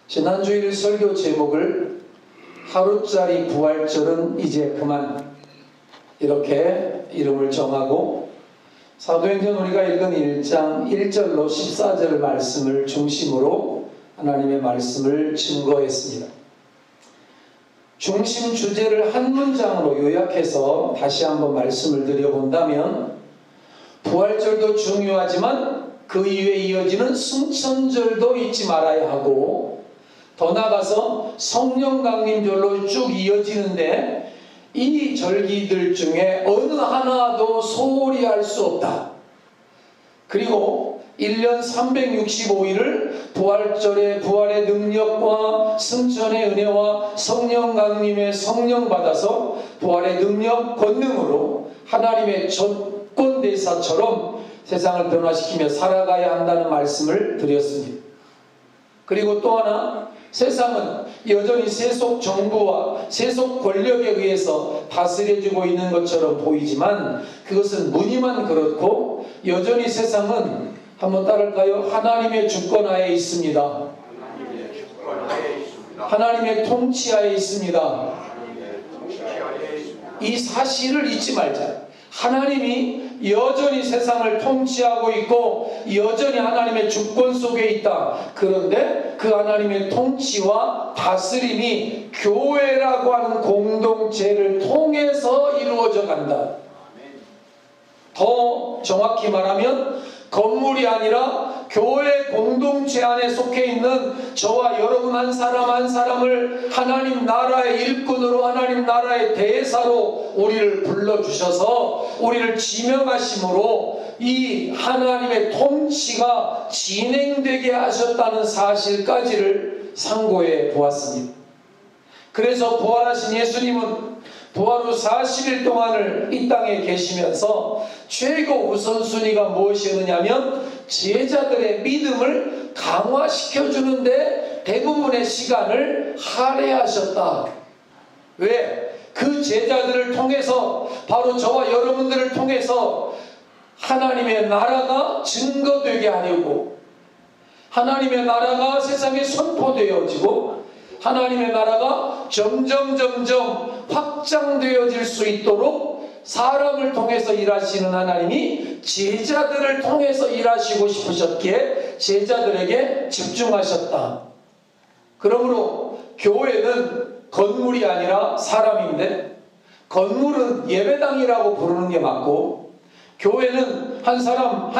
지난주일 설교 제목을 하루짜리 부활절은 이제 그만, 이렇게 이름을 정하고 사도행전 우리가 읽은 1장 1절로 14절 말씀을 중심으로 하나님의 말씀을 증거했습니다. 중심 주제를 한 문장으로 요약해서 다시 한번 말씀을 드려본다면, 부활절도 중요하지만 그 이후에 이어지는 승천절도 잊지 말아야 하고, 더 나아가서 성령 강림절로 쭉 이어지는데 이 절기들 중에 어느 하나도 소홀히 할 수 없다. 그리고 1년 365일을 부활절의 부활의 능력과 승천의 은혜와 성령 강림의 성령 받아서 부활의 능력, 권능으로 하나님의 전권대사처럼 세상을 변화시키며 살아가야 한다는 말씀을 드렸습니다. 그리고 또 하나, 세상은 여전히 세속 정부와 세속 권력에 의해서 다스려지고 있는 것처럼 보이지만 그것은 무늬만 그렇고, 여전히 세상은 한번 따를까요? 하나님의 주권하에 있습니다. 하나님의 통치하에 있습니다. 이 사실을 잊지 말자. 하나님이 여전히 세상을 통치하고 있고 여전히 하나님의 주권 속에 있다. 그런데 그 하나님의 통치와 다스림이 교회라고 하는 공동체를 통해서 이루어져 간다. 더 정확히 말하면 건물이 아니라 교회 공동체 안에 속해 있는 저와 여러분 한 사람 한 사람을 하나님 나라의 일꾼으로, 하나님 나라의 대사로 우리를 불러주셔서 우리를 지명하심으로 이 하나님의 통치가 진행되게 하셨다는 사실까지를 상고해 보았습니다. 그래서 부활하신 예수님은 부활 후 40일 동안을 이 땅에 계시면서 최고 우선순위가 무엇이었느냐면 제자들의 믿음을 강화시켜주는데 대부분의 시간을 할애하셨다. 왜? 그 제자들을 통해서, 바로 저와 여러분들을 통해서 하나님의 나라가 증거되게 하려고, 하나님의 나라가 세상에 선포되어지고 하나님의 나라가 점점 확장되어질 수 있도록 사람을 통해서 일하시는 하나님이 제자들을 통해서 일하시고 싶으셨기에 제자들에게 집중하셨다. 그러므로 교회는 건물이 아니라 사람인데, 건물은 예배당이라고 부르는 게 맞고, 교회는 한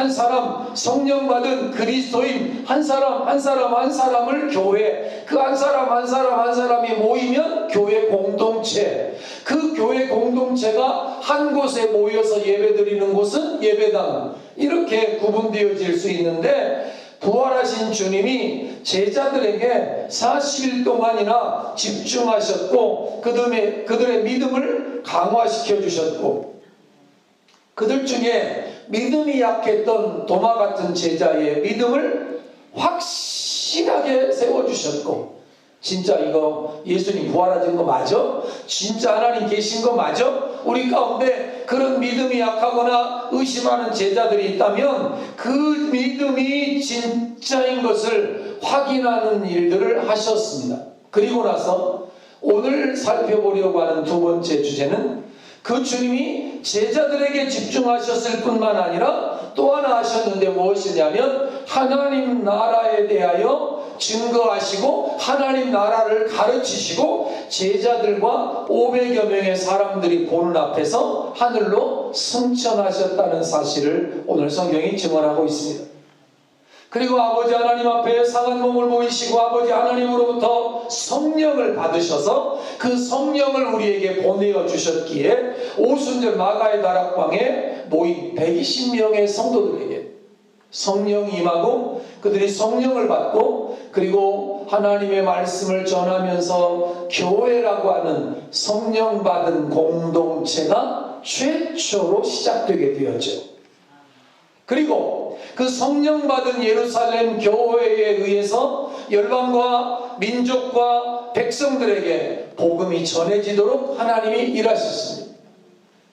사람 성령 받은 그리스도인 한 사람을 교회, 그 한 사람이 모이면 교회 공동체, 그 교회 공동체가 한 곳에 모여서 예배드리는 곳은 예배당, 이렇게 구분되어질 수 있는데, 부활하신 주님이 제자들에게 40일 동안이나 집중하셨고 그들의 믿음을 강화시켜 주셨고, 그들 중에 믿음이 약했던 도마 같은 제자의 믿음을 확실하게 세워주셨고, 진짜 이거 예수님 부활하신 거 맞아? 진짜 하나님 계신 거 맞아? 우리 가운데 그런 믿음이 약하거나 의심하는 제자들이 있다면 그 믿음이 진짜인 것을 확인하는 일들을 하셨습니다. 그리고 나서 오늘 살펴보려고 하는 두 번째 주제는, 그 주님이 제자들에게 집중하셨을 뿐만 아니라 또 하나 하셨는데 무엇이냐면, 하나님 나라에 대하여 증거하시고 하나님 나라를 가르치시고 제자들과 500여 명의 사람들이 보는 앞에서 하늘로 승천하셨다는 사실을 오늘 성경이 증언하고 있습니다. 그리고 아버지 하나님 앞에 상한 몸을 보이시고 아버지 하나님으로부터 성령을 받으셔서 그 성령을 우리에게 보내어 주셨기에 오순절 마가의 다락방에 모인 120명의 성도들에게 성령이 임하고 그들이 성령을 받고, 그리고 하나님의 말씀을 전하면서 교회라고 하는 성령 받은 공동체가 최초로 시작되게 되었죠. 그리고 그 성령 받은 예루살렘 교회에 의해서 열방과 민족과 백성들에게 복음이 전해지도록 하나님이 일하셨습니다.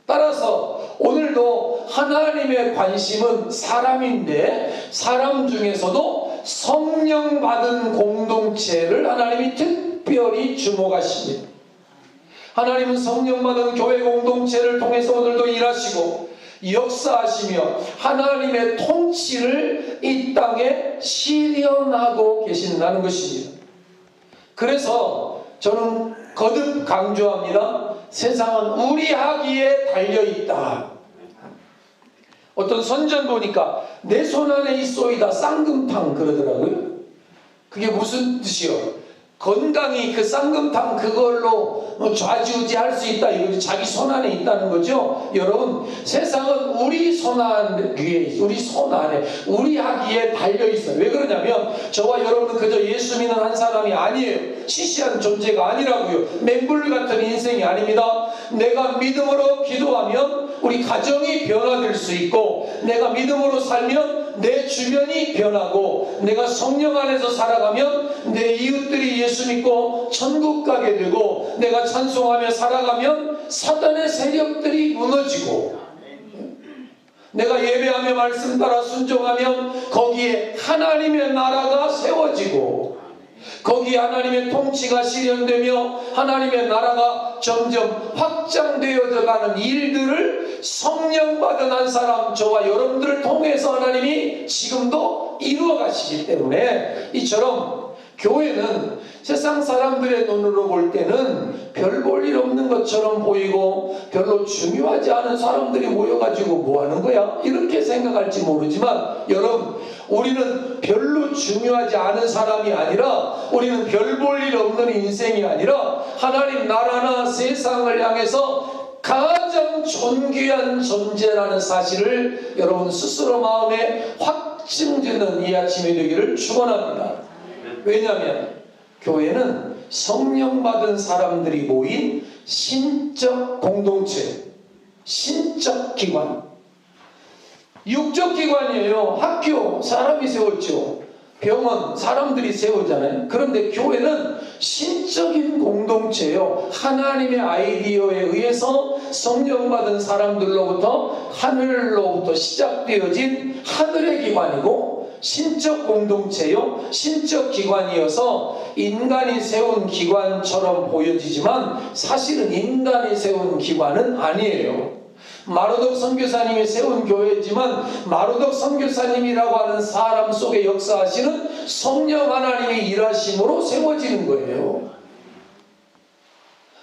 따라서 오늘도 하나님의 관심은 사람인데, 사람 중에서도 성령 받은 공동체를 하나님이 특별히 주목하십니다. 하나님은 성령 받은 교회 공동체를 통해서 오늘도 일하시고 역사하시며 하나님의 통치를 이 땅에 실현하고 계신다는 것입니다. 그래서 저는 거듭 강조합니다. 세상은 우리 하기에 달려있다. 어떤 선전 보니까 내 손 안에 있소이다 쌍금탕 그러더라고요. 그게 무슨 뜻이요? 건강이 그 쌍금탕 그걸로 좌지우지할 수 있다. 이거 자기 손 안에 있다는 거죠. 여러분, 세상은 우리 손 안에, 우리 손 안에, 우리 하기에 달려 있어요. 왜 그러냐면 저와 여러분은 그저 예수 믿는 한 사람이 아니에요. 시시한 존재가 아니라고요. 맹불 같은 인생이 아닙니다. 내가 믿음으로 기도하면 우리 가정이 변화될 수 있고, 내가 믿음으로 살면 내 주변이 변하고, 내가 성령 안에서 살아가면 내 이웃들이 예수 믿고 천국 가게 되고, 내가 찬송하며 살아가면 사단의 세력들이 무너지고, 내가 예배하며 말씀 따라 순종하면 거기에 하나님의 나라가 세워지고, 거기에 하나님의 통치가 실현되며 하나님의 나라가 점점 확장되어져 가는 일들을 성령 받은 한 사람, 저와 여러분들을 통해서 하나님이 지금도 이루어 가시기 때문에, 이처럼 교회는 세상 사람들의 눈으로 볼 때는 별 볼 일 없는 것처럼 보이고 별로 중요하지 않은 사람들이 모여가지고 뭐 하는 거야? 이렇게 생각할지 모르지만, 여러분, 우리는 별로 중요하지 않은 사람이 아니라, 우리는 별 볼 일 없는 인생이 아니라 하나님 나라나 세상을 향해서 가장 존귀한 존재라는 사실을 여러분 스스로 마음에 확증되는 이 아침이 되기를 축원합니다. 왜냐하면 교회는 성령 받은 사람들이 모인 신적 공동체, 신적 기관. 육적 기관이에요. 학교 사람이 세웠죠. 병원 사람들이 세우잖아요. 그런데 교회는 신적인 공동체예요. 하나님의 아이디어에 의해서 성령 받은 사람들로부터, 하늘로부터 시작되어진 하늘의 기관이고, 신적 공동체요, 신적 기관이어서 인간이 세운 기관처럼 보여지지만 사실은 인간이 세운 기관은 아니에요. 마르독 선교사님이 세운 교회지만 마르독 선교사님이라고 하는 사람 속에 역사하시는 성령 하나님의 일하심으로 세워지는 거예요.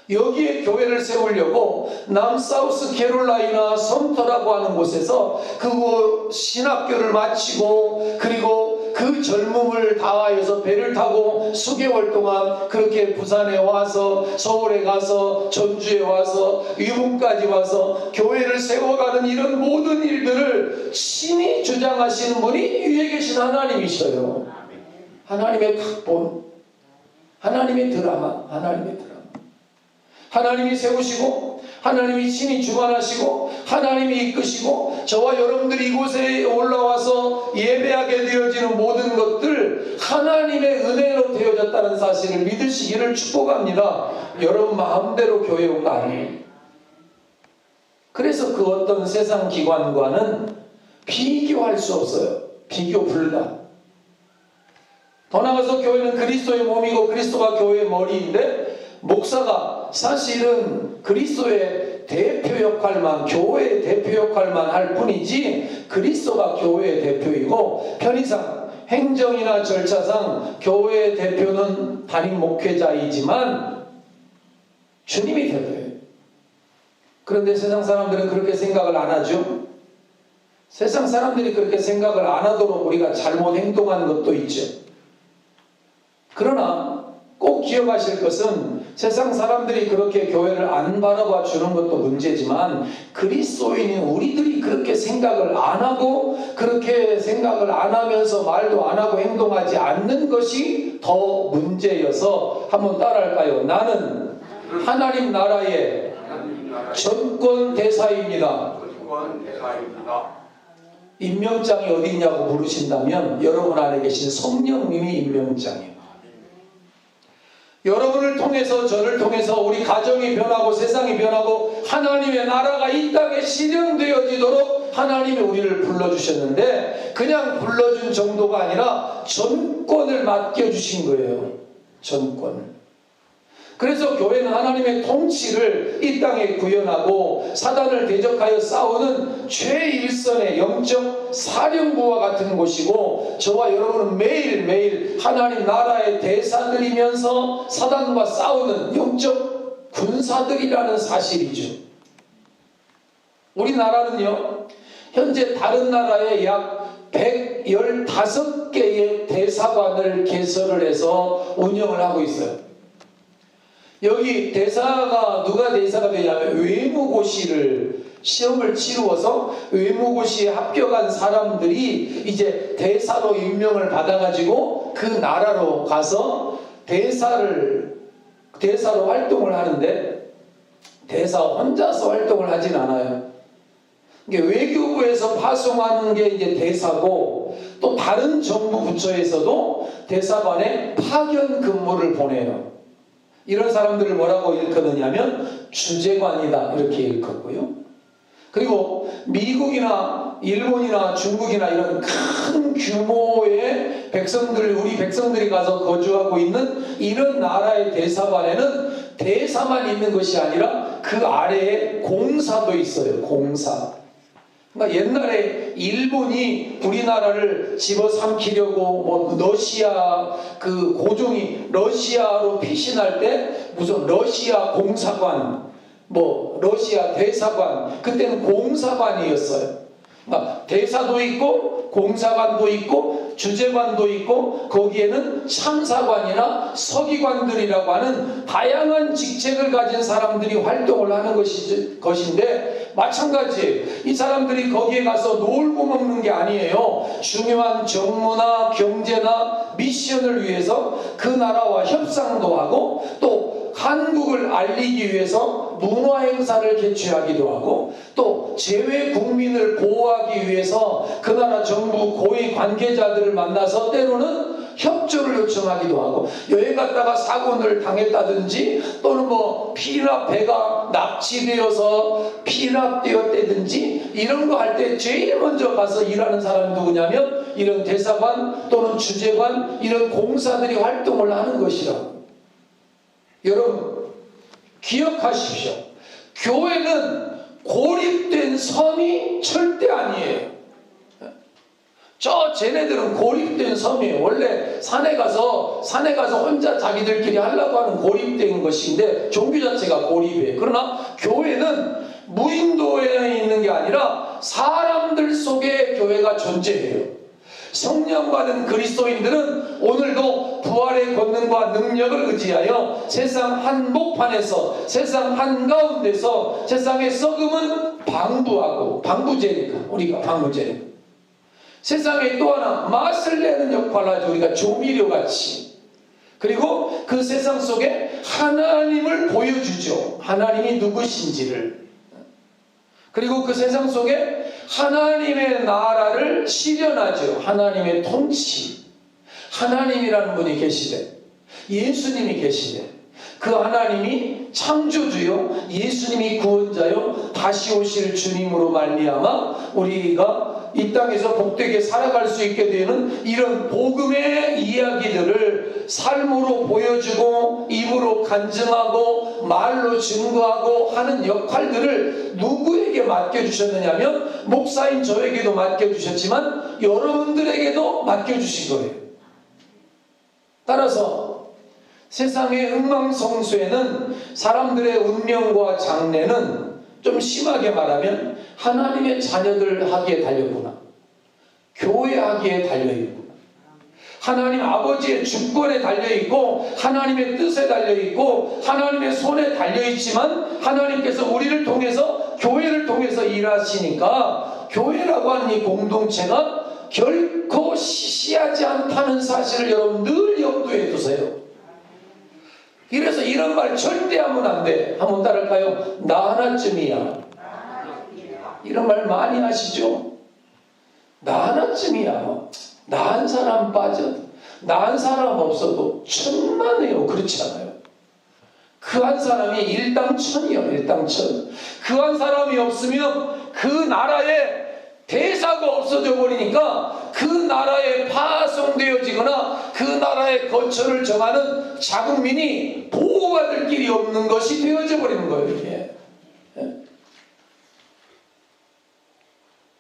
여기에 교회를 세우려고 남사우스 캐롤라이나 섬터라고 하는 곳에서 그 신학교를 마치고, 그리고 그 젊음을 다하여서 배를 타고 수개월 동안 그렇게 부산에 와서, 서울에 가서, 전주에 와서, 위문까지 와서 교회를 세워가는 이런 모든 일들을 신이 주장하시는 분이 위에 계신 하나님이셔요. 하나님의 각본, 하나님의 드라마, 하나님의 드라마. 하나님이 세우시고, 하나님이 친히 주관하시고, 하나님이 이끄시고, 저와 여러분들이 이곳에 올라와서 예배하게 되어지는 모든 것들 하나님의 은혜로 되어졌다는 사실을 믿으시기를 축복합니다. 여러분 마음대로 교회 온 거 아니에요. 그래서 그 어떤 세상 기관과는 비교할 수 없어요. 비교 불가. 더 나아가서 교회는 그리스도의 몸이고 그리스도가 교회의 머리인데, 목사가 사실은 그리스도의 대표 역할만, 교회의 대표 역할만 할 뿐이지, 그리스도가 교회의 대표이고, 편의상 행정이나 절차상 교회의 대표는 담임 목회자이지만 주님이 대표예요. 그런데 세상 사람들은 그렇게 생각을 안 하죠. 세상 사람들이 그렇게 생각을 안 하도록 우리가 잘못 행동하는 것도 있죠. 그러나 꼭 기억하실 것은, 세상 사람들이 그렇게 교회를 안 바라봐 주는 것도 문제지만, 그리스도인인 우리들이 그렇게 생각을 안 하고, 그렇게 생각을 안 하면서 말도 안 하고 행동하지 않는 것이 더 문제여서, 한번 따라할까요? 나는 하나님 나라의 전권 대사입니다. 임명장이 어디 있냐고 물으신다면 여러분 안에 계신 성령님이 임명장이에요. 여러분을 통해서, 저를 통해서 우리 가정이 변하고 세상이 변하고 하나님의 나라가 이 땅에 실현되어지도록 하나님이 우리를 불러주셨는데 그냥 불러준 정도가 아니라 전권을 맡겨주신 거예요. 전권. 그래서 교회는 하나님의 통치를 이 땅에 구현하고 사단을 대적하여 싸우는 최일선의 영적 사령부와 같은 곳이고, 저와 여러분은 매일매일 하나님 나라의 대사들이면서 사단과 싸우는 영적 군사들이라는 사실이죠. 우리나라는요, 현재 다른 나라에 약 115개의 대사관을 개설을 해서 운영을 하고 있어요. 여기 대사가 누가 대사가 되냐면 외무고시를 시험을 치루어서 외무고시에 합격한 사람들이 이제 대사로 임명을 받아가지고 그 나라로 가서 대사로 활동을 하는데, 대사 혼자서 활동을 하진 않아요. 이게 외교부에서 파송하는 게 이제 대사고, 또 다른 정부 부처에서도 대사관에 파견 근무를 보내요. 이런 사람들을 뭐라고 일컫느냐면 주재관이다, 이렇게 일컫고요. 그리고 미국이나 일본이나 중국이나 이런 큰 규모의 우리 백성들이 가서 거주하고 있는 이런 나라의 대사관에는 대사만 있는 것이 아니라 그 아래에 공사도 있어요. 공사. 그러니까 옛날에 일본이 우리나라를 집어삼키려고 뭐 러시아 그 고종이 러시아로 피신할 때 무슨 러시아 공사관, 뭐 러시아 대사관, 그때는 공사관이었어요. 그러니까 대사도 있고 공사관도 있고 주재관도 있고, 거기에는 참사관이나 서기관들이라고 하는 다양한 직책을 가진 사람들이 활동을 하는 것인데, 마찬가지 이 사람들이 거기에 가서 놀고 먹는 게 아니에요. 중요한 정무나 경제나 미션을 위해서 그 나라와 협상도 하고, 또 한국을 알리기 위해서 문화 행사를 개최하기도 하고, 또 재외 국민을 보호하기 위해서 그 나라 정부 고위 관계자들을 만나서 때로는 협조를 요청하기도 하고, 여행 갔다가 사고를 당했다든지, 또는 뭐 배가 납치되어서 피납되었다든지 이런 거 할 때 제일 먼저 가서 일하는 사람이 누구냐면 이런 대사관 또는 주재관, 이런 공사들이 활동을 하는 것이라고. 여러분 기억하십시오. 교회는 고립된 섬이 절대 아니에요. 쟤네들은 고립된 섬이에요. 원래 산에 가서 혼자 자기들끼리 하려고 하는 고립된 것인데, 종교 자체가 고립이에요. 그러나 교회는 무인도에 있는 게 아니라 사람들 속에 교회가 존재해요. 성령 받은 그리스도인들은 오늘도 부활의 권능과 능력을 의지하여 세상 한복판에서, 세상 한가운데서 세상의 썩음은 방부하고, 방부제니까 우리가 방부제니까 세상에 또 하나 맛을 내는 역할을 하죠. 우리가 조미료같이. 그리고 그 세상 속에 하나님을 보여주죠. 하나님이 누구신지를. 그리고 그 세상 속에 하나님의 나라를 실현하죠. 하나님의 통치. 하나님이라는 분이 계시대. 예수님이 계시대. 그 하나님이 창조주요, 예수님이 구원자요, 다시 오실 주님으로 말미암아 우리가 이 땅에서 복되게 살아갈 수 있게 되는 이런 복음의 이야기들을 삶으로 보여주고 입으로 간증하고 말로 증거하고 하는 역할들을 누구에게 맡겨주셨느냐면, 목사인 저에게도 맡겨주셨지만 여러분들에게도 맡겨주신 거예요. 따라서 세상의 흥망성쇠는, 사람들의 운명과 장래는 좀 심하게 말하면 하나님의 자녀들 하기에 달렸구나. 교회 하기에 달려있구나. 하나님 아버지의 주권에 달려있고, 하나님의 뜻에 달려있고, 하나님의 손에 달려있지만, 하나님께서 우리를 통해서, 교회를 통해서 일하시니까 교회라고 하는 이 공동체가 결코 시시하지 않다는 사실을 여러분 늘 염두에 두세요. 이래서 이런 말 절대 하면 안 돼. 한번 따라할까요? 나 하나쯤이야. 이런 말 많이 하시죠? 나 하나쯤이야. 나 한 사람 빠져도, 나 한 사람 없어도 천만에요. 그렇지 않아요? 그 한 사람이 일당 천이요. 일당 천. 그 한 사람이 없으면 그 나라에 대사가 없어져 버리니까 그 나라에 파송되어지거나 그 나라의 거처를 정하는 자국민이 보호받을 길이 없는 것이 되어져 버리는 거예요. 이게.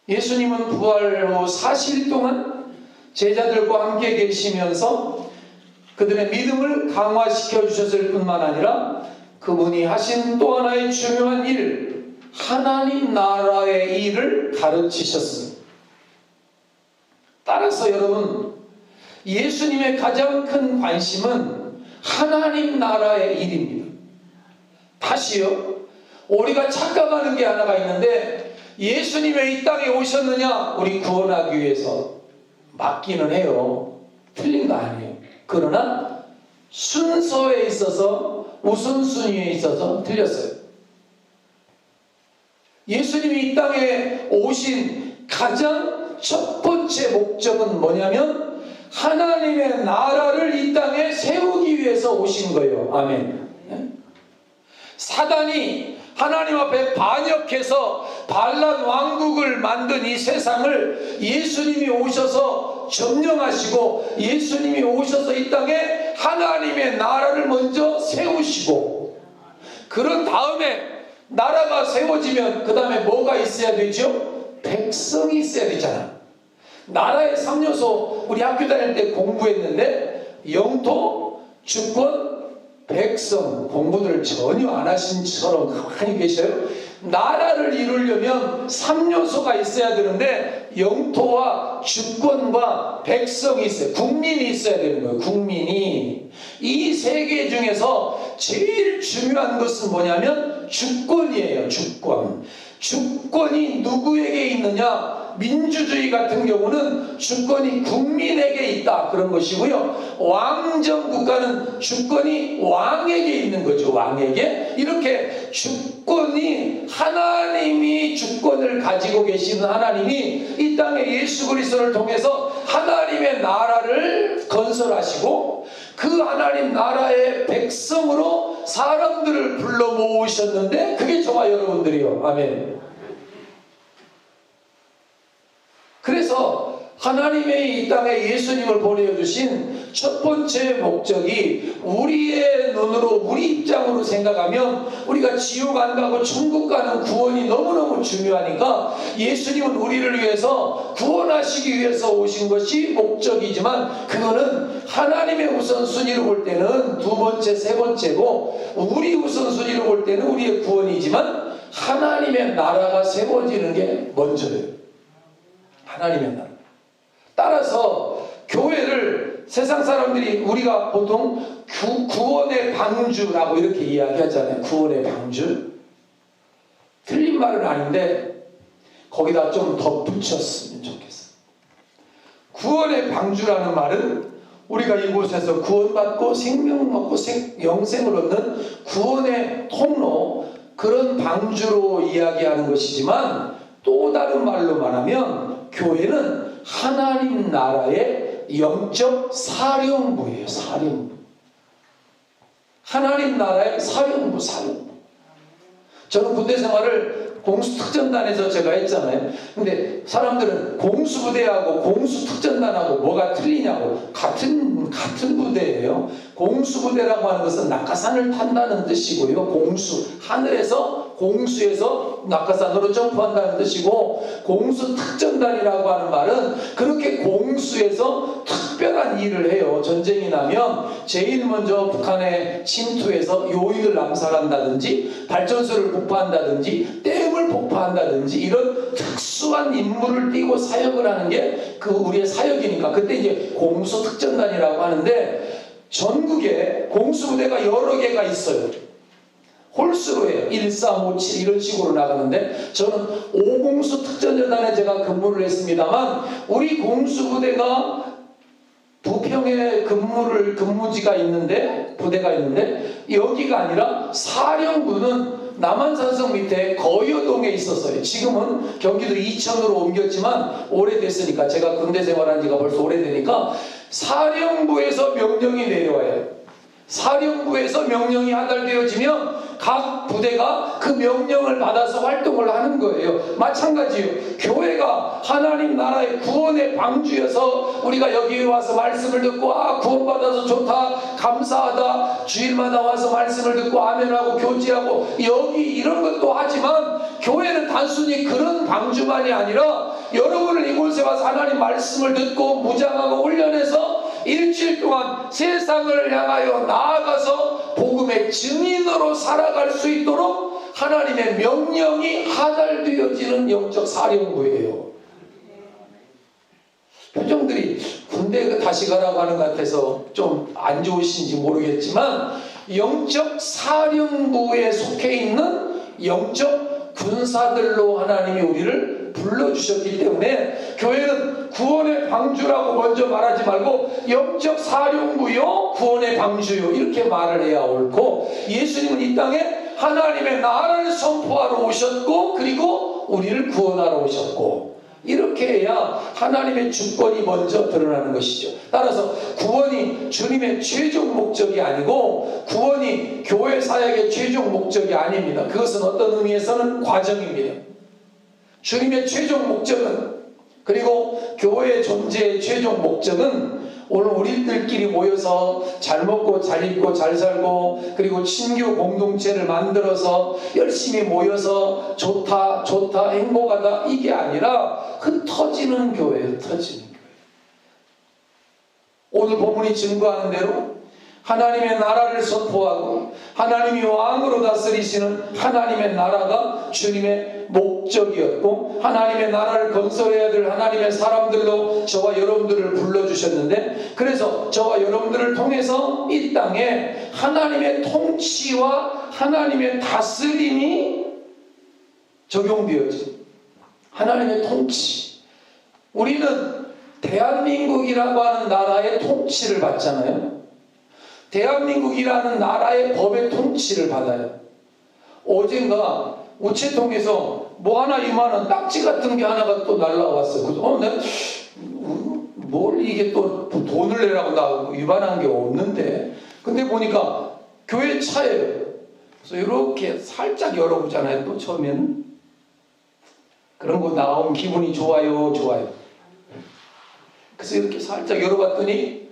예수님은 부활 후 40일 동안 제자들과 함께 계시면서 그들의 믿음을 강화시켜 주셨을 뿐만 아니라 그분이 하신 또 하나의 중요한 일, 하나님 나라의 일을 가르치셨습니다. 따라서 여러분, 예수님의 가장 큰 관심은 하나님 나라의 일입니다. 다시요, 우리가 착각하는 게 하나가 있는데, 예수님 왜 이 땅에 오셨느냐? 우리 구원하기 위해서. 맞기는 해요. 틀린 거 아니에요. 그러나 순서에 있어서, 우선순위에 있어서 틀렸어요. 예수님이 이 땅에 오신 가장 첫 번째 목적은 뭐냐면 하나님의 나라를 이 땅에 세우기 위해서 오신 거예요. 아멘. 사단이 하나님 앞에 반역해서 반란 왕국을 만든 이 세상을 예수님이 오셔서 점령하시고, 예수님이 오셔서 이 땅에 하나님의 나라를 먼저 세우시고, 그런 다음에 나라가 세워지면 그 다음에 뭐가 있어야 되죠? 백성이 있어야 되잖아. 나라의 3요소 우리 학교 다닐 때 공부했는데, 영토, 주권, 백성, 공부들을 전혀 안 하신 처럼 가만히 계셔요. 나라를 이루려면 3요소가 있어야 되는데, 영토와 주권과 백성이 있어요. 국민이 있어야 되는 거예요. 국민이. 이 세 개 중에서 제일 중요한 것은 뭐냐면 주권이에요. 주권. 주권이 누구에게 있느냐? 민주주의 같은 경우는 주권이 국민에게 있다, 그런 것이고요. 왕정 국가는 주권이 왕에게 있는 거죠. 왕에게. 이렇게 주권이, 하나님이 주권을 가지고 계시는 하나님이 이 땅에 예수 그리스도를 통해서 하나님의 나라를 건설하시고, 그 하나님 나라의 백성으로 사람들을 불러 모으셨는데, 그게 저와 여러분들이요. 아멘. 그래서 하나님의 이 땅에 예수님을 보내주신 첫 번째 목적이, 우리의 눈으로, 우리 입장으로 생각하면 우리가 지옥 안 가고 천국 가는 구원이 너무너무 중요하니까 예수님은 우리를 위해서 구원하시기 위해서 오신 것이 목적이지만, 그거는 하나님의 우선순위로 볼 때는 두 번째, 세 번째고, 우리 우선순위로 볼 때는 우리의 구원이지만 하나님의 나라가 세워지는 게 먼저예요. 하나님의 나라. 따라서 교회를 세상 사람들이, 우리가 보통 구원의 방주라고 이렇게 이야기하잖아요. 구원의 방주. 틀린 말은 아닌데 거기다 좀 덧붙였으면 좋겠어요. 구원의 방주라는 말은 우리가 이곳에서 구원받고 생명 얻고 영생을 얻는 구원의 통로, 그런 방주로 이야기하는 것이지만, 또 다른 말로 말하면 교회는 하나님 나라의 영적 사령부예요. 사령부. 하나님 나라의 사령부. 저는 군대 생활을 공수특전단에서 제가 했잖아요. 근데 사람들은 공수부대하고 공수특전단하고 뭐가 틀리냐고. 같은 부대예요. 공수부대라고 하는 것은 낙하산을 탄다는 뜻이고요. 하늘에서, 공수에서 낙하산으로 점프한다는 뜻이고, 공수특전단이라고 하는 말은 그렇게 공수에서 특별한 일을 해요. 전쟁이 나면 제일 먼저 북한에 침투해서 요인을 암살한다든지, 발전소를 폭파한다든지, 댐을 폭파한다든지, 이런 특수한 임무를 띠고 사역을 하는 게 그 우리의 사역이니까 그때 이제 공수특전단이라고 하는데, 전국에 공수부대가 여러 개가 있어요. 홀수로 해요. 1, 3, 5, 7 이런 식으로 나가는데, 저는 5공수 특전여단에 제가 근무를 했습니다만, 우리 공수부대가 부평에 근무지가 있는데, 부대가 있는데, 여기가 아니라 사령부는 남한산성 밑에 거여동에 있었어요. 지금은 경기도 이천으로 옮겼지만, 오래됐으니까, 제가 군대 생활한 지가 벌써 오래되니까 사령부에서 명령이 내려와요. 사령부에서 명령이 하달되어지면 각 부대가 그 명령을 받아서 활동을 하는 거예요. 마찬가지예요. 교회가 하나님 나라의 구원의 방주여서 우리가 여기 와서 말씀을 듣고 구원받아서 좋다, 감사하다, 주일마다 와서 말씀을 듣고 아멘하고 교제하고 여기 이런 것도 하지만, 교회는 단순히 그런 방주만이 아니라 여러분을 이곳에 와서 하나님 말씀을 듣고 무장하고 훈련해서 일주일 동안 세상을 향하여 나아가서 복음의 증인으로 살아갈 수 있도록 하나님의 명령이 하달되어지는 영적 사령부예요. 표정들이 군대 다시 가라고 하는 것 같아서 좀 안 좋으신지 모르겠지만, 영적 사령부에 속해 있는 영적 군사들로 하나님이 우리를 불러주셨기 때문에, 교회는 구원의 방주라고 먼저 말하지 말고 영적 사령부요, 구원의 방주요, 이렇게 말을 해야 옳고, 예수님은 이 땅에 하나님의 나라를 선포하러 오셨고, 그리고 우리를 구원하러 오셨고, 이렇게 해야 하나님의 주권이 먼저 드러나는 것이죠. 따라서 구원이 주님의 최종 목적이 아니고, 구원이 교회 사역의 최종 목적이 아닙니다. 그것은 어떤 의미에서는 과정입니다. 주님의 최종 목적은, 그리고 교회의 존재의 최종 목적은 오늘 우리들끼리 모여서 잘 먹고 잘 입고 잘 살고, 그리고 친교 공동체를 만들어서 열심히 모여서 좋다 행복하다, 이게 아니라 흩어지는 교회예요. 흩어지는 교회. 오늘 본문이 증거하는 대로 하나님의 나라를 선포하고 하나님이 왕으로 다스리시는 하나님의 나라가 주님의 목적이었고, 하나님의 나라를 건설해야 될 하나님의 사람들로 저와 여러분들을 불러주셨는데, 그래서 저와 여러분들을 통해서 이 땅에 하나님의 통치와 하나님의 다스림이 적용되어지. 하나님의 통치. 우리는 대한민국이라고 하는 나라의 통치를 받잖아요. 대한민국이라는 나라의 법의 통치를 받아요. 어젠가 우체통에서 뭐 하나 이만한 딱지 같은 게 하나가 또 날라왔어요. 그래서 내가 뭘 이게 또 돈을 내라고 나 위반한 게 없는데, 근데 보니까 교회 차예요. 그래서 이렇게 살짝 열어보잖아요. 또 처음에는 그런 거 나오면 기분이 좋아요. 그래서 이렇게 살짝 열어봤더니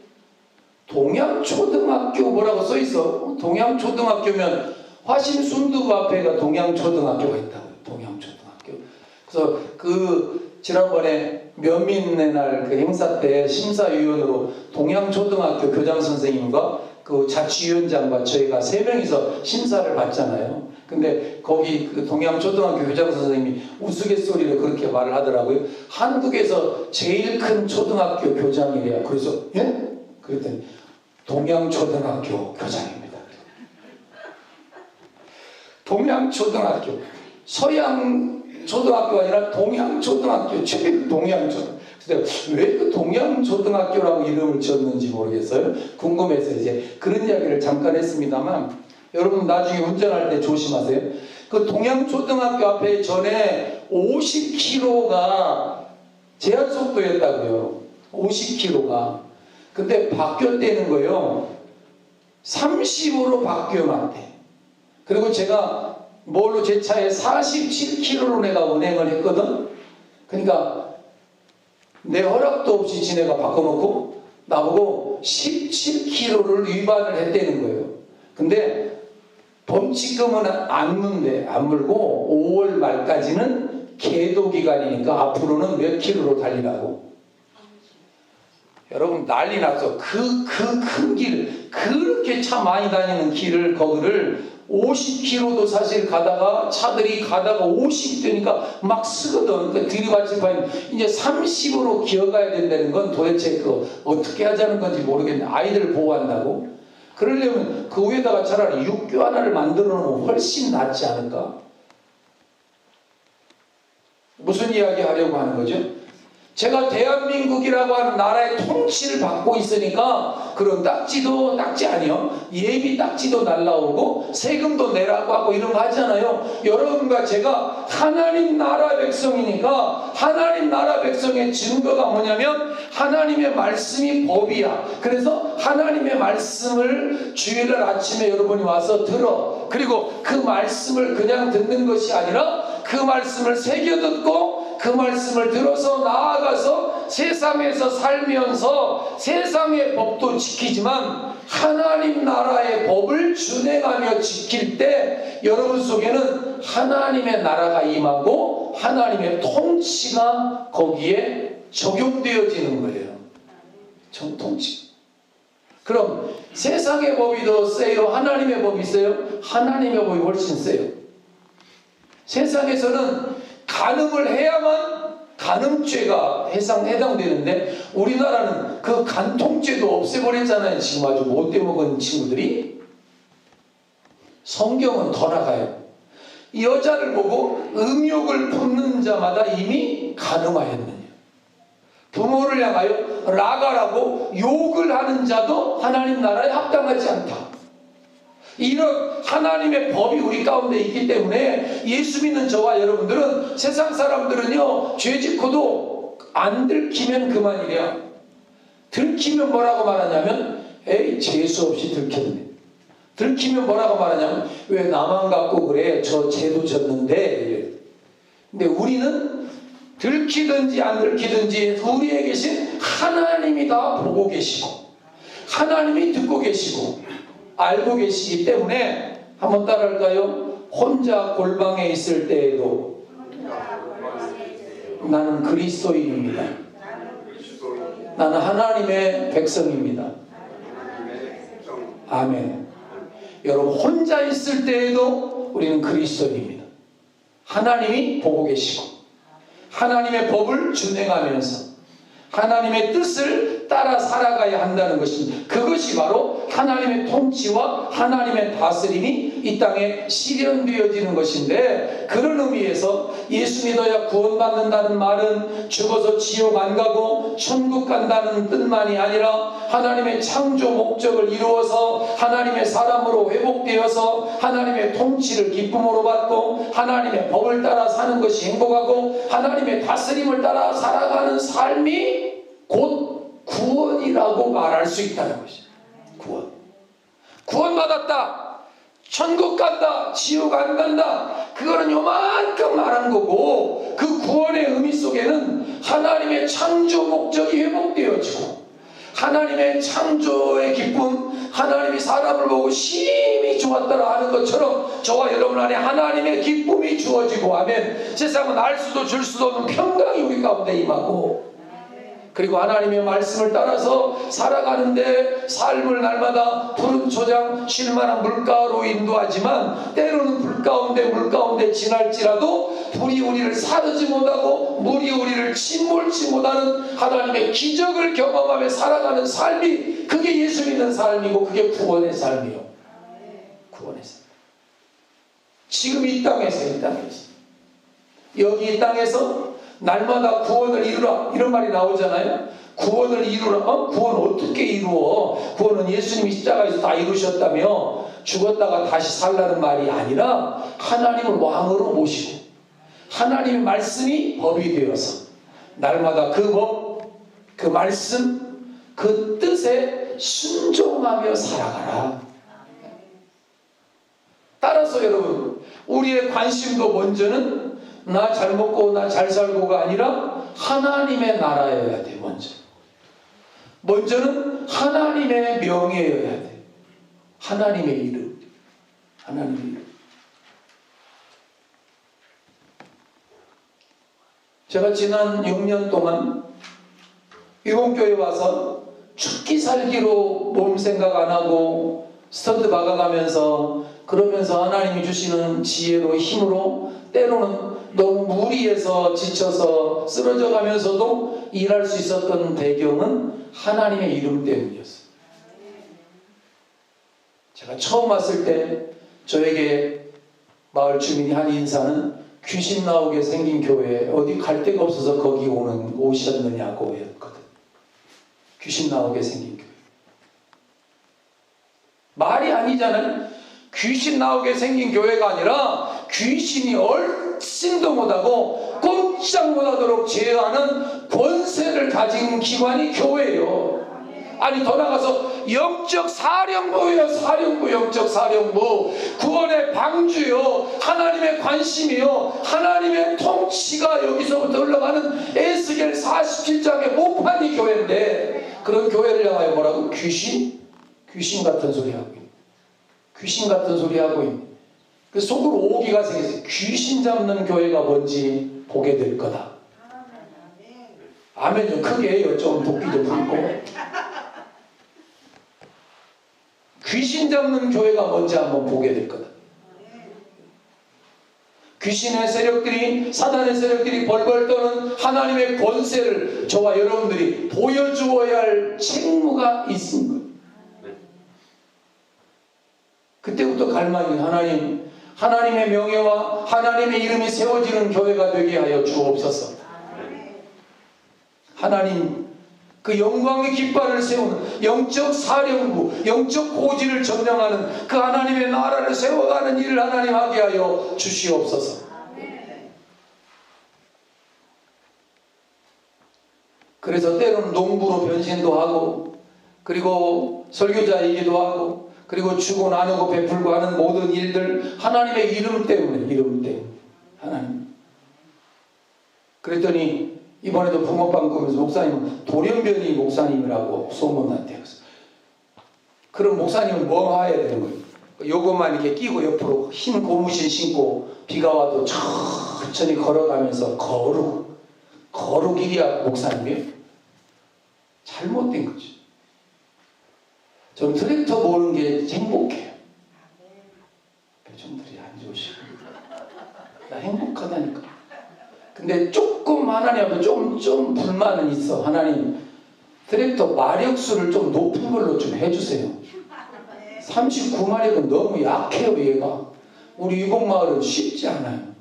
동양초등학교 뭐라고 써있어. 동양초등학교면 화신 순두부 앞에가 동양초등학교가 있다고요. 동양초등학교. 그래서 지난번에 면민의 날 그 행사 때 심사위원으로 동양초등학교 교장선생님과 그 자치위원장과 저희가 3명이서 심사를 받잖아요. 근데 거기 그 동양초등학교 교장선생님이 우스갯소리로 그렇게 말을 하더라고요. 한국에서 제일 큰 초등학교 교장이래요. 그래서 예? 그랬더니 동양초등학교 교장입니다. 동양초등학교, 서양초등학교가 아니라 동양초등학교, 최근 동양초등학교. 그래서 왜 그 동양초등학교라고 이름을 지었는지 모르겠어요. 궁금해서 이제 그런 이야기를 잠깐 했습니다만, 여러분 나중에 운전할 때 조심하세요. 그 동양초등학교 앞에 전에 50km가 제한속도였다고요. 50km가. 근데 바뀌었다는 거예요. 30으로 바뀌어놨대. 그리고 제가 뭘로 제 차에 47km로 내가 운행을 했거든. 그러니까 내 허락도 없이 지네가 바꿔놓고 나보고 17km를 위반을 했다는 거예요. 근데 범칙금은 안 문대. 안 물고 5월 말까지는 계도 기간이니까 앞으로는 몇 킬로로 달리라고. 여러분 난리 났어. 그 큰 길, 그렇게 차 많이 다니는 길을, 거기를 50km도 사실 가다가 차들이 가다가 50 되니까 막 쓰거든. 그러니까 들이받칠 바에 이제 30으로 기어가야 된다는 건 도대체 그 어떻게 하자는 건지 모르겠네. 아이들 보호한다고? 그러려면 그 위에다가 차라리 육교 하나를 만들어 놓으면 훨씬 낫지 않을까? 무슨 이야기 하려고 하는 거죠? 제가 대한민국이라고 하는 나라의 통치를 받고 있으니까 그런 딱지도 딱지 아니요, 예비 딱지도 날라오고 세금도 내라고 하고 이런 거 하잖아요. 여러분과 제가 하나님 나라 백성이니까 하나님 나라 백성의 증거가 뭐냐면 하나님의 말씀이 법이야. 그래서 하나님의 말씀을 주일날 아침에 여러분이 와서 들어. 그리고 그 말씀을 그냥 듣는 것이 아니라 그 말씀을 새겨 듣고 그 말씀을 들어서 나아가서 세상에서 살면서 세상의 법도 지키지만 하나님 나라의 법을 준행하며 지킬 때 여러분 속에는 하나님의 나라가 임하고 하나님의 통치가 거기에 적용되어지는 거예요. 통치. 그럼 세상의 법이 더 세요? 하나님의 법이 세요? 하나님의 법이 훨씬 세요. 세상에서는 간음을 해야만 간음죄가 해당되는데 우리나라는 그 간통죄도 없애버렸잖아요. 지금 아주 못돼 먹은 친구들이. 성경은 더 나가요. 여자를 보고 음욕을 품는 자마다 이미 간음하였느냐. 부모를 향하여 라가라고 욕을 하는 자도 하나님 나라에 합당하지 않다. 이런 하나님의 법이 우리 가운데 있기 때문에 예수 믿는 저와 여러분들은, 세상 사람들은요 죄 짓고도 안 들키면 그만이래요. 들키면 뭐라고 말하냐면 에이 재수 없이 들켰네. 들키면 뭐라고 말하냐면 왜 나만 갖고 그래, 저 죄도 졌는데. 근데 우리는 들키든지 안 들키든지 우리에 계신 하나님이 다 보고 계시고 하나님이 듣고 계시고 알고 계시기 때문에 한번 따라할까요? 혼자 골방에 있을 때에도 나는 그리스도인입니다. 나는 하나님의 백성입니다. 아멘. 여러분 혼자 있을 때에도 우리는 그리스도인입니다. 하나님이 보고 계시고 하나님의 법을 준행하면서 하나님의 뜻을 따라 살아가야 한다는 것입니다. 그것이 바로 하나님의 통치와 하나님의 다스림이 이 땅에 실현되어지는 것인데, 그런 의미에서 예수 믿어야 구원받는다는 말은 죽어서 지옥 안 가고 천국 간다는 뜻만이 아니라 하나님의 창조 목적을 이루어서 하나님의 사람으로 회복되어서 하나님의 통치를 기쁨으로 받고 하나님의 법을 따라 사는 것이 행복하고 하나님의 다스림을 따라 살아가는 삶이 곧 구원이라고 말할 수 있다는 것이죠. 구원받았다, 천국 간다, 지옥 안 간다, 그거는 요만큼 말한 거고, 그 구원의 의미 속에는 하나님의 창조 목적이 회복되어지고 하나님의 창조의 기쁨, 하나님이 사람을 보고 심히 좋았더라 하는 것처럼 저와 여러분 안에 하나님의 기쁨이 주어지고, 아멘. 세상은 알 수도 줄 수도 없는 평강이 우리 가운데 임하고, 그리고 하나님의 말씀을 따라서 살아가는데 삶을 날마다 푸른 초장 쉴만한 물가로 인도하지만 때로는 불 가운데 물 가운데 지날지라도 불이 우리를 사르지 못하고 물이 우리를 침몰치 못하는 하나님의 기적을 경험하며 살아가는 삶이, 그게 예수 믿는 삶이고 그게 구원의 삶이요. 구원의 삶. 지금 이 땅에서 여기 이 땅에서 날마다 구원을 이루라 이런 말이 나오잖아요. 구원을 이루라. 구원 어떻게 이루어? 구원은 예수님이 십자가에서 다 이루셨다며 죽었다가 다시 살라는 말이 아니라 하나님을 왕으로 모시고 하나님의 말씀이 법이 되어서 날마다 그 법, 그 말씀, 그 뜻에 순종하며 살아가라. 따라서 여러분, 우리의 관심도 먼저는 나 잘 먹고 나 잘 살고가 아니라 하나님의 나라여야 돼. 먼저는 하나님의 명예여야 돼. 하나님의 이름. 하나님의 이름. 제가 지난 6년 동안 유공교회 와서 죽기 살기로 몸 생각 안 하고 스턴트 박아가면서, 그러면서 하나님이 주시는 지혜로 힘으로 때로는 너무 무리해서 지쳐서 쓰러져 가면서도 일할 수 있었던 배경은 하나님의 이름 때문이었어요. 제가 처음 왔을 때 저에게 마을 주민이 한 인사는 귀신 나오게 생긴 교회, 어디 갈 데가 없어서 거기 오셨느냐고 였거든. 귀신 나오게 생긴 교회. 말이 아니잖아요. 귀신 나오게 생긴 교회가 아니라 귀신이 얼씬도 못하고 꼼짝 꼼짝 못하도록 제어하는 권세를 가진 기관이 교회예요. 아니 더 나가서 영적 사령부예요. 사령부, 영적 사령부. 구원의 방주요, 하나님의 관심이요, 하나님의 통치가 여기서부터 흘러가는 에스겔 47장의 모판이 교회인데, 그런 교회를 향하여 뭐라고? 귀신 같은 소리 하고 있는, 귀신 같은 소리 하고 있는. 그 속으로 오기가 생겼어요. 귀신 잡는 교회가 뭔지 보게 될 거다. 아멘 좀 크게 해요. 좀 도끼 좀 풀고. 귀신 잡는 교회가 뭔지 한번 보게 될 거다. 귀신의 세력들이, 사단의 세력들이 벌벌 떠는 하나님의 권세를 저와 여러분들이 보여주어야 할 책무가 있는 거예요. 그때부터 갈망이, 하나님의 명예와 하나님의 이름이 세워지는 교회가 되게 하여 주옵소서. 하나님 그 영광의 깃발을 세우는 영적 사령부, 영적 고지를 점령하는 그 하나님의 나라를 세워가는 일을 하나님 하게 하여 주시옵소서. 그래서 때로는 농부로 변신도 하고, 그리고 설교자이기도 하고, 그리고 주고 나누고 베풀고 하는 모든 일들 하나님의 이름 때문에, 하나님. 그랬더니 이번에도 붕어빵 꾸면서 목사님은 돌연변이 목사님이라고 소문났대요. 그럼 목사님은 뭐 해야 되는 거예요? 요것만 이렇게 끼고 옆으로 흰 고무신 신고 비가 와도 천천히 걸어가면서 거룩이야 목사님이에요? 잘못된 거죠. 전 트랙터 모는 게 행복해요. 표정들이 안 좋으시고. 나 행복하다니까. 근데 조금 하나님 앞에 좀 불만은 있어. 하나님, 트랙터 마력수를 좀 높은 걸로 좀 해주세요. 39마력은 너무 약해요, 얘가. 우리 유복마을은 쉽지 않아요.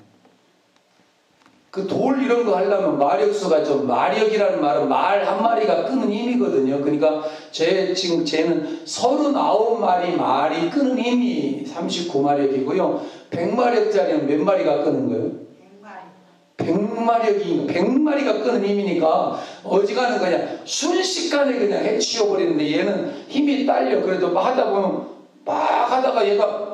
그 돌 이런 거 하려면 마력수가 좀, 마력이라는 말은 말 한 마리가 끄는 힘이거든요. 그러니까 지금 쟤는 39마리 말이 끄는 힘이 39마력이고요. 100마력짜리는 몇 마리가 끄는 거예요? 100마리가 끄는 힘이니까 어지간한 그냥 순식간에 그냥 해치워버리는데, 얘는 힘이 딸려. 그래도 막 하다 보면 막 하다가 얘가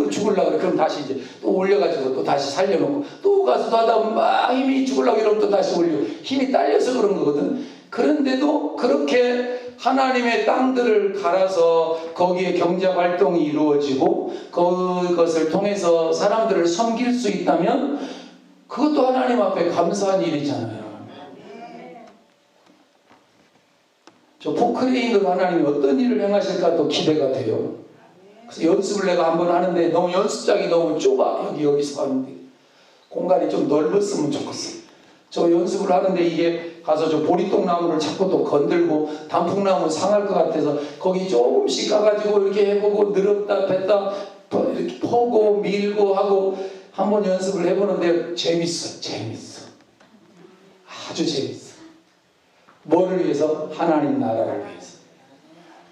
죽으려고 그래. 그럼 다시 이제 또 올려가지고 또 다시 살려놓고 또 가서 또 하다 보면 막 힘이 죽으려고 이러면 또 다시 올려. 힘이 딸려서 그런 거거든. 그런데도 그렇게 하나님의 땅들을 갈아서 거기에 경제 활동이 이루어지고 그것을 통해서 사람들을 섬길 수 있다면 그것도 하나님 앞에 감사한 일이잖아요. 저 포크레인으로 하나님이 어떤 일을 행하실까 또 기대가 돼요. 그래서 연습을 내가 한번 하는데 너무 연습장이 너무 좁아. 여기서 하는데 공간이 좀 넓었으면 좋겠어. 저 연습을 하는데 이게 가서 저 보리똥나무를 자꾸 또 건들고 단풍나무 상할 것 같아서 거기 조금씩 가가지고 이렇게 해보고 늘었다 뺐다 이렇게 퍼고 밀고 하고 한번 연습을 해보는데 재밌어. 아주 재밌어. 뭐를 위해서? 하나님 나라를 위해서.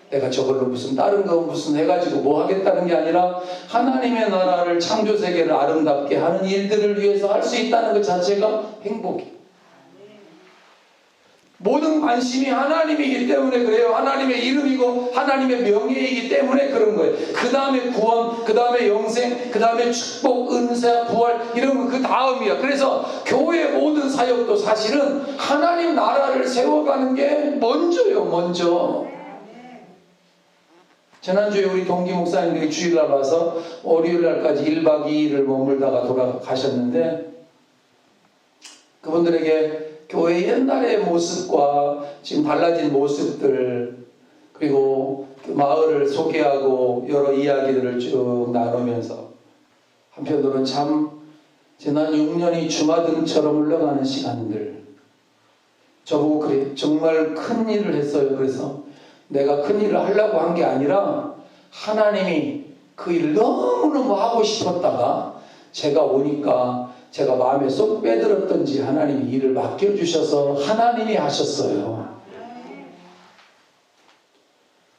내가 저걸로 무슨 다른 거 무슨 해가지고 뭐 하겠다는 게 아니라 하나님의 나라를, 창조 세계를 아름답게 하는 일들을 위해서 할 수 있다는 것 자체가 행복이에요. 모든 관심이 하나님이기 때문에 그래요. 하나님의 이름이고 하나님의 명예이기 때문에 그런 거예요. 그 다음에 구원, 그 다음에 영생, 그 다음에 축복, 은사, 부활, 이런 건 그 다음이야. 그래서 교회의 모든 사역도 사실은 하나님 나라를 세워가는 게 먼저요. 먼저. 지난주에 우리 동기 목사님들이 주일날 와서 월요일날까지 1박 2일을 머물다가 돌아가셨는데, 그분들에게 교회 옛날의 모습과 지금 달라진 모습들, 그리고 그 마을을 소개하고 여러 이야기들을 쭉 나누면서 한편으로는 참 지난 6년이 주마등처럼 흘러가는 시간들, 저보고 그래 정말 큰 일을 했어요. 그래서 내가 큰 일을 하려고 한 게 아니라 하나님이 그 일을 너무너무 하고 싶었다가 제가 오니까 제가 마음에 쏙 빼들었던지 하나님이 일을 맡겨주셔서 하나님이 하셨어요.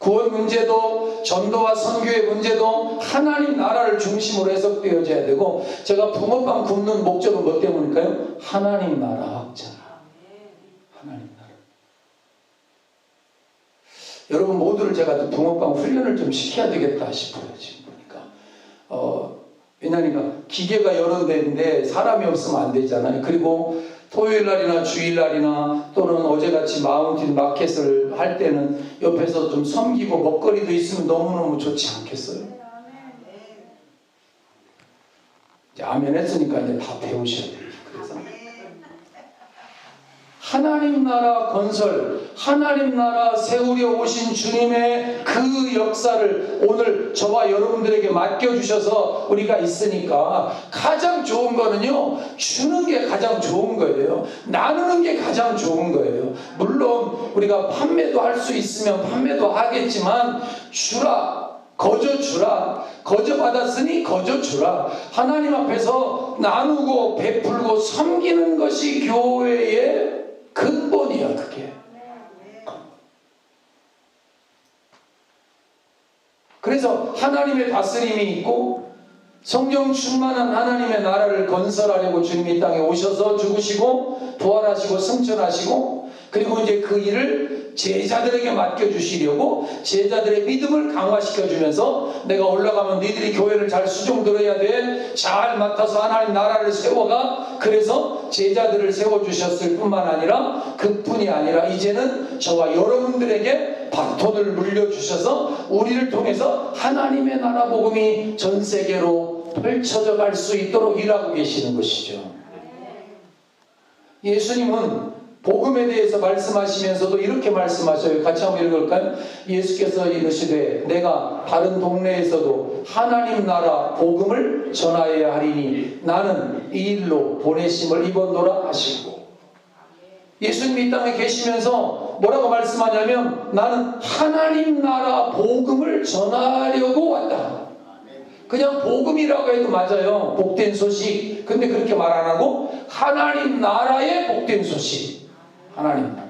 구원 문제도 전도와 선교의 문제도 하나님 나라를 중심으로 해석되어져야 되고, 제가 붕어빵 굽는 목적은 뭐 때문일까요? 하나님 나라 확장. 하나님 나라. 여러분 모두를 제가 붕어빵 훈련을 좀 시켜야 되겠다 싶어요. 지금 보니까 왜냐하니까 기계가 여러 대인데 사람이 없으면 안 되잖아요. 그리고 토요일 날이나 주일 날이나 또는 어제같이 마운틴 마켓을 할 때는 옆에서 좀 섬기고 먹거리도 있으면 너무너무 좋지 않겠어요? 이제 아멘 했으니까 이제 다 배우셔야 돼요. 그래서 하나님 나라 건설, 하나님 나라 세우려 오신 주님의 그 역사를 오늘 저와 여러분들에게 맡겨주셔서 우리가 있으니까, 가장 좋은 거는요, 주는 게 가장 좋은 거예요. 나누는 게 가장 좋은 거예요. 물론 우리가 판매도 할 수 있으면 판매도 하겠지만, 주라, 거저 주라, 거저 받았으니 거저 주라. 하나님 앞에서 나누고 베풀고 섬기는 것이 교회의 근본이야. 그게. 그래서 하나님의 다스림이 있고 성령 충만한 하나님의 나라를 건설하려고 주님이 이 땅에 오셔서 죽으시고 부활하시고 승천하시고, 그리고 이제 그 일을 제자들에게 맡겨주시려고 제자들의 믿음을 강화시켜주면서, 내가 올라가면 너희들이 교회를 잘 수종 들어야 돼, 잘 맡아서 하나님 나라를 세워가. 그래서 제자들을 세워주셨을 뿐만 아니라, 그뿐이 아니라 이제는 저와 여러분들에게 바톤을 물려주셔서 우리를 통해서 하나님의 나라 복음이 전 세계로 펼쳐져 갈 수 있도록 일하고 계시는 것이죠. 예수님은 복음에 대해서 말씀하시면서도 이렇게 말씀하셔요. 같이 한번 읽을까요? 예수께서 이르시되 내가 다른 동네에서도 하나님 나라 복음을 전하여야 하리니 나는 이 일로 보내심을 입었노라 하시고, 예수님이 이 땅에 계시면서 뭐라고 말씀하냐면, 나는 하나님 나라 복음을 전하려고 왔다. 그냥 복음이라고 해도 맞아요. 복된 소식. 근데 그렇게 말 안 하고 하나님 나라의 복된 소식. 하나님 나라.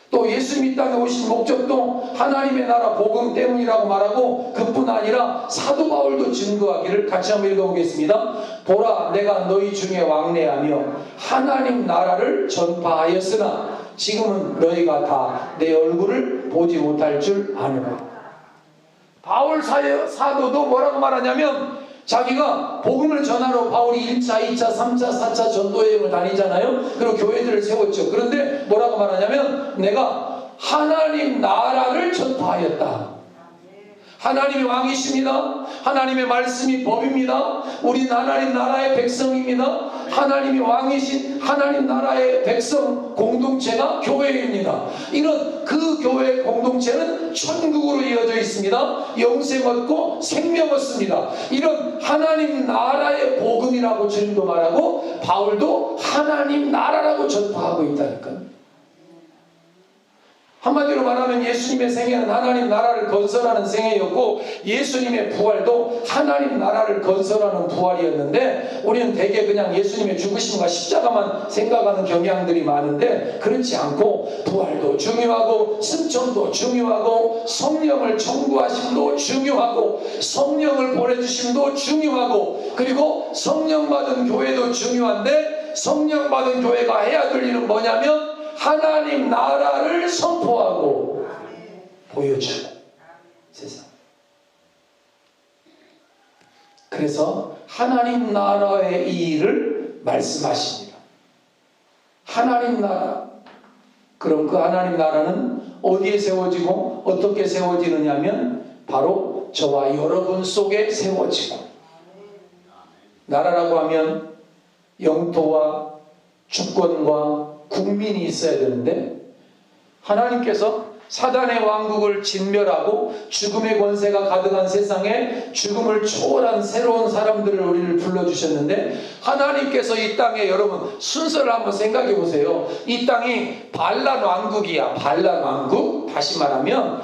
또 예수님이 이 땅에 오신 목적도 하나님의 나라 복음 때문이라고 말하고, 그뿐 아니라 사도 바울도 증거하기를, 같이 한번 읽어보겠습니다. 보라, 내가 너희 중에 왕래하며 하나님 나라를 전파하였으나 지금은 너희가 다 내 얼굴을 보지 못할 줄 아노라. 바울 사도도 뭐라고 말하냐면, 자기가 복음을 전하러 바울이 1차, 2차, 3차, 4차 전도여행을 다니잖아요. 그리고 교회들을 세웠죠. 그런데 뭐라고 말하냐면, 내가 하나님 나라를 전파하였다. 하나님이 왕이십니다. 하나님의 말씀이 법입니다. 우리는 하나님 나라의 백성입니다. 하나님이 왕이신 하나님 나라의 백성 공동체가 교회입니다. 이런 그 교회 공동체는 천국으로 이어져 있습니다. 영생 얻고 생명 얻습니다. 이런 하나님 나라의 복음이라고 주님도 말하고, 바울도 하나님 나라라고 전파하고 있다니까요. 한마디로 말하면 예수님의 생애는 하나님 나라를 건설하는 생애였고, 예수님의 부활도 하나님 나라를 건설하는 부활이었는데, 우리는 대개 그냥 예수님의 죽으심과 십자가만 생각하는 경향들이 많은데, 그렇지 않고 부활도 중요하고 승천도 중요하고 성령을 청구하심도 중요하고 성령을 보내주심도 중요하고, 그리고 성령 받은 교회도 중요한데, 성령 받은 교회가 해야 될 일은 뭐냐면 하나님 나라를 선포하고 보여주는 세상. 그래서 하나님 나라의 이 일을 말씀하십니다. 하나님 나라. 그럼 그 하나님 나라는 어디에 세워지고 어떻게 세워지느냐면, 바로 저와 여러분 속에 세워지고, 나라라고 하면 영토와 주권과 국민이 있어야 되는데, 하나님께서 사단의 왕국을 진멸하고 죽음의 권세가 가득한 세상에 죽음을 초월한 새로운 사람들을 우리를 불러주셨는데, 하나님께서 이 땅에, 여러분 순서를 한번 생각해 보세요. 이 땅이 반란 왕국이야. 반란 왕국. 다시 말하면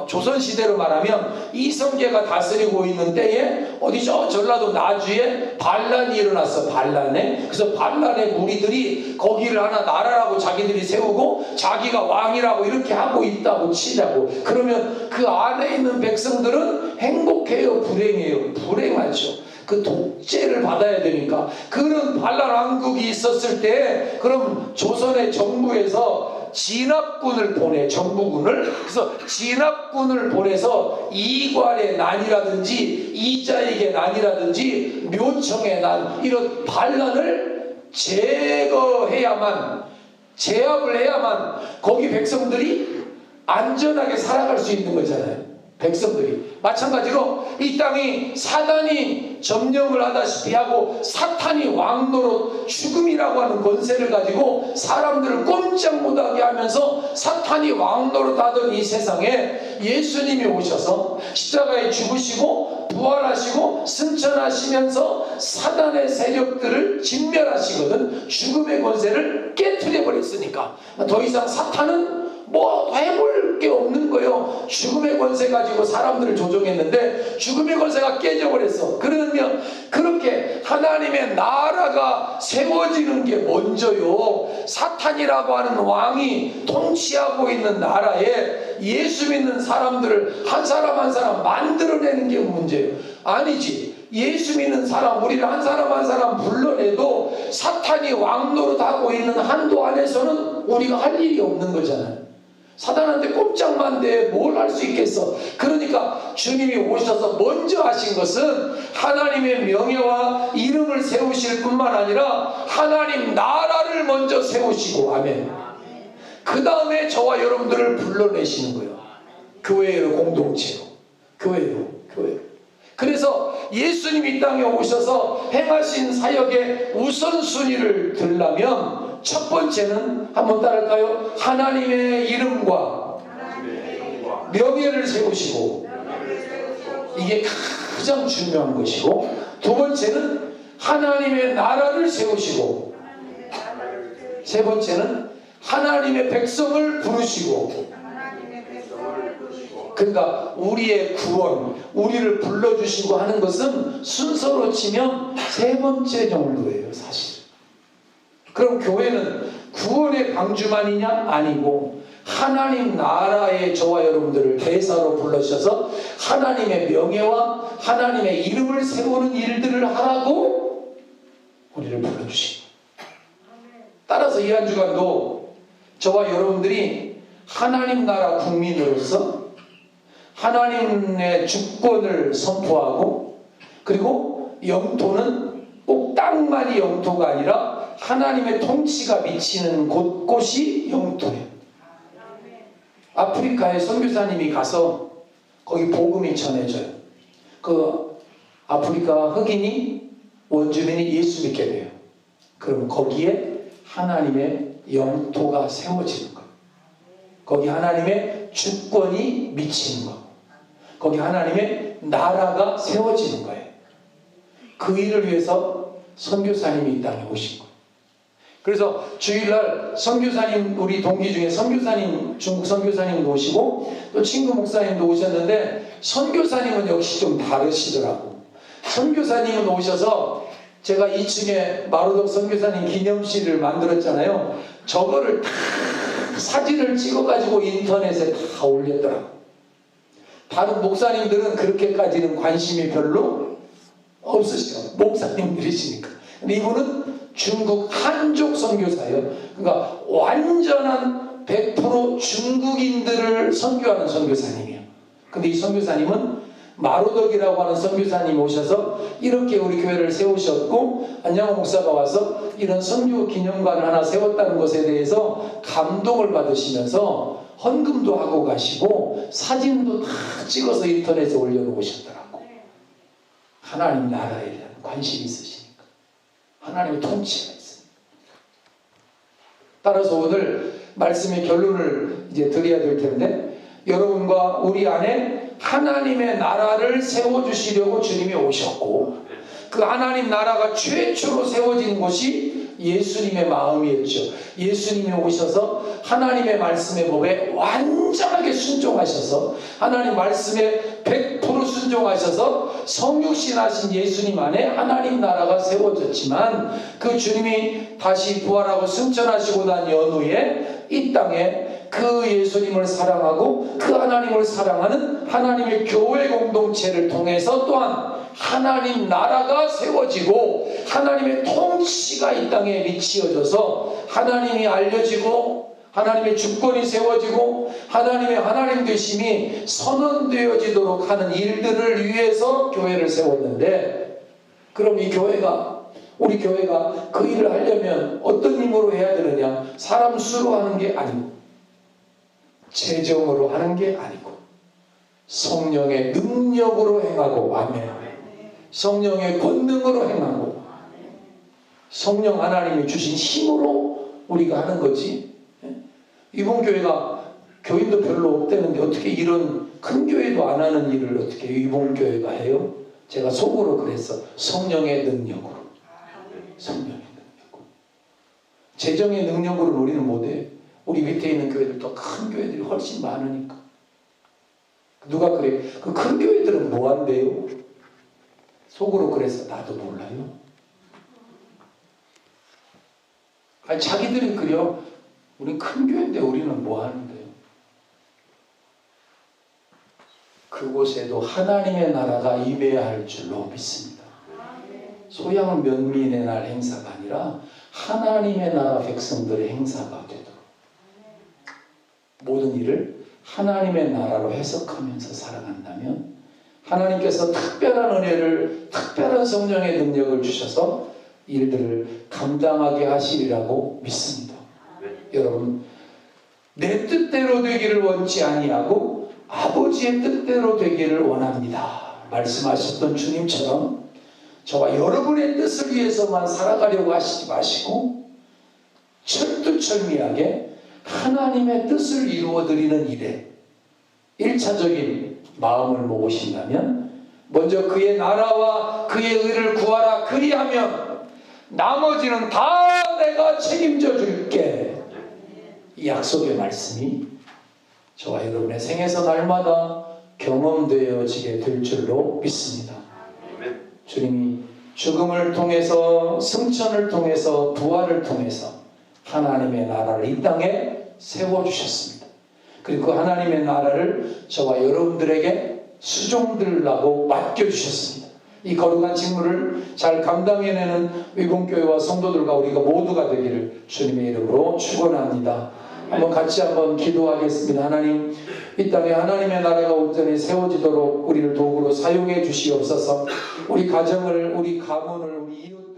조선시대로 말하면 이성계가 다스리고 있는 때에 어디 저 전라도 나주에 반란이 일어났어. 반란에. 그래서 반란의 무리들이 거기를 하나 나라라고 자기들이 세우고 자기가 왕이라고 이렇게 하고 있다고 치자고. 그러면 그 안에 있는 백성들은 행복해요, 불행해요? 불행하죠. 그 독재를 받아야 되니까. 그런 반란 왕국이 있었을 때 그럼 조선의 정부에서 진압군을 보내, 정부군을. 그래서 진압군을 보내서 이괄의 난이라든지 이자익의 난이라든지 묘청의 난, 이런 반란을 제거해야만, 제압을 해야만 거기 백성들이 안전하게 살아갈 수 있는 거잖아요. 백성들이. 마찬가지로 이 땅이 사단이 점령을 하다시피 하고 사탄이 왕노릇 죽음이라고 하는 권세를 가지고 사람들을 꼼짝 못하게 하면서 사탄이 왕노릇 하던 이 세상에 예수님이 오셔서 십자가에 죽으시고 부활하시고 승천하시면서 사단의 세력들을 진멸하시거든. 죽음의 권세를 깨트려 버렸으니까 더 이상 사탄은 뭐 해볼 게 없는 거예요. 죽음의 권세 가지고 사람들을 조종했는데 죽음의 권세가 깨져버렸어. 그러면 그렇게 하나님의 나라가 세워지는 게 먼저요. 사탄이라고 하는 왕이 통치하고 있는 나라에 예수 믿는 사람들을 한 사람 한 사람 만들어내는 게 문제예요. 아니지. 예수 믿는 사람, 우리를 한 사람 한 사람 불러내도 사탄이 왕노릇하고 있는 한도 안에서는 우리가 할 일이 없는 거잖아요. 사단한테 꼼짝만 돼 뭘 할 수 있겠어. 그러니까 주님이 오셔서 먼저 하신 것은 하나님의 명예와 이름을 세우실 뿐만 아니라 하나님 나라를 먼저 세우시고, 아멘. 그 다음에 저와 여러분들을 불러내시는 거예요. 교회로, 공동체로, 교회로. 그래서 예수님이 이 땅에 오셔서 행하신 사역의 우선순위를 들려면 첫 번째는 한번 따라할까요? 하나님의 이름과 명예를 세우시고, 이게 가장 중요한 것이고, 두 번째는 하나님의 나라를 세우시고, 세 번째는 하나님의 백성을 부르시고. 그러니까 우리의 구원, 우리를 불러주시고 하는 것은 순서로 치면 세 번째 정도예요, 사실. 그럼 교회는 구원의 방주만이냐? 아니고 하나님 나라의 저와 여러분들을 대사로 불러주셔서 하나님의 명예와 하나님의 이름을 세우는 일들을 하라고 우리를 불러주시고, 따라서 이 한 주간도 저와 여러분들이 하나님 나라 국민으로서 하나님의 주권을 선포하고, 그리고 영토는 꼭 땅만이 영토가 아니라 하나님의 통치가 미치는 곳곳이 영토예요. 아프리카에 선교사님이 가서 거기 복음이 전해져요. 그 아프리카 흑인이, 원주민이 예수 믿게 돼요. 그럼 거기에 하나님의 영토가 세워지는 거예요. 거기 하나님의 주권이 미치는 거예요. 거기 하나님의 나라가 세워지는 거예요. 그 일을 위해서 선교사님이 이 땅에 오신 거예요. 그래서 주일날 선교사님, 우리 동기 중에 선교사님, 중국 선교사님도 오시고 또 친구 목사님도 오셨는데, 선교사님은 역시 좀 다르시더라고. 선교사님은 오셔서 제가 2층에 마루덕 선교사님 기념실을 만들었잖아요. 저거를 다 사진을 찍어가지고 인터넷에 다 올렸더라고. 다른 목사님들은 그렇게까지는 관심이 별로 없으시죠. 목사님들이시니까. 근데 이분은 중국 한족 선교사예요. 그러니까 완전한 100% 중국인들을 선교하는 선교사님이에요. 근데 이 선교사님은 마루덕이라고 하는 선교사님이 오셔서 이렇게 우리 교회를 세우셨고, 안양호 목사가 와서 이런 선교 기념관을 하나 세웠다는 것에 대해서 감동을 받으시면서 헌금도 하고 가시고 사진도 다 찍어서 인터넷에 올려놓으셨더라고. 하나님 나라에 대한 관심이 있으시니까, 하나님의 통치가 있으니까. 따라서 오늘 말씀의 결론을 이제 드려야 될 텐데, 여러분과 우리 안에 하나님의 나라를 세워주시려고 주님이 오셨고, 그 하나님 나라가 최초로 세워진 곳이 예수님의 마음이었죠. 예수님이 오셔서 하나님의 말씀의 법에 완전하게 순종하셔서 하나님 말씀에 100% 순종하셔서 성육신 하신 예수님 안에 하나님 나라가 세워졌지만 그 주님이 다시 부활하고 승천하시고 난 연후에 이 땅에 그 예수님을 사랑하고 그 하나님을 사랑하는 하나님의 교회 공동체를 통해서 또한 하나님 나라가 세워지고 하나님의 통치가 이 땅에 미치어져서 하나님이 알려지고 하나님의 주권이 세워지고 하나님의 하나님 되심이 선언되어지도록 하는 일들을 위해서 교회를 세웠는데, 그럼 이 교회가, 우리 교회가 그 일을 하려면 어떤 힘으로 해야 되느냐? 사람 수로 하는 게 아니고 재정으로 하는 게 아니고 성령의 능력으로 행하고, 아멘. 성령의 권능으로 행하고 성령 하나님이 주신 힘으로 우리가 하는 거지. 이번 교회가 교인도 별로 없대는데 어떻게 이런 큰 교회도 안 하는 일을 어떻게 이번 교회가 해요? 제가 속으로 그랬어. 성령의 능력으로. 성령의 능력으로. 재정의 능력으로 우리는 못해. 우리 밑에 있는 교회들도 큰 교회들이 훨씬 많으니까. 누가 그래? 그 큰 교회들은 뭐 한대요? 속으로 그래서 나도 몰라요. 아니 자기들이 그래요. 우린 큰 교회인데 우리는 뭐 하는데요? 그곳에도 하나님의 나라가 임해야 할 줄로 믿습니다. 소양 면민의 날 행사가 아니라 하나님의 나라 백성들의 행사가 되도록 모든 일을 하나님의 나라로 해석하면서 살아간다면 하나님께서 특별한 은혜를, 특별한 성령의 능력을 주셔서 일들을 감당하게 하시리라고 믿습니다. 여러분, 내 뜻대로 되기를 원치 아니하고 아버지의 뜻대로 되기를 원합니다. 말씀하셨던 주님처럼 저와 여러분의 뜻을 위해서만 살아가려고 하시지 마시고 철두철미하게 하나님의 뜻을 이루어드리는 일에 1차적인 마음을 먹으신다면 먼저 그의 나라와 그의 의를 구하라. 그리하면 나머지는 다 내가 책임져 줄게. 이 약속의 말씀이 저와 여러분의 생에서 날마다 경험되어지게 될 줄로 믿습니다. 주님이 죽음을 통해서 승천을 통해서 부활을 통해서 하나님의 나라를 이 땅에 세워주셨습니다. 그리고 그 하나님의 나라를 저와 여러분들에게 수종들라고 맡겨주셨습니다. 이 거룩한 직무를 잘 감당해내는 위봉교회와 성도들과 우리가 모두가 되기를 주님의 이름으로 축원합니다. 한번 같이 한번 기도하겠습니다. 하나님, 이 땅에 하나님의 나라가 온전히 세워지도록 우리를 도구로 사용해 주시옵소서. 우리 가정을, 우리 가문을, 우리 이웃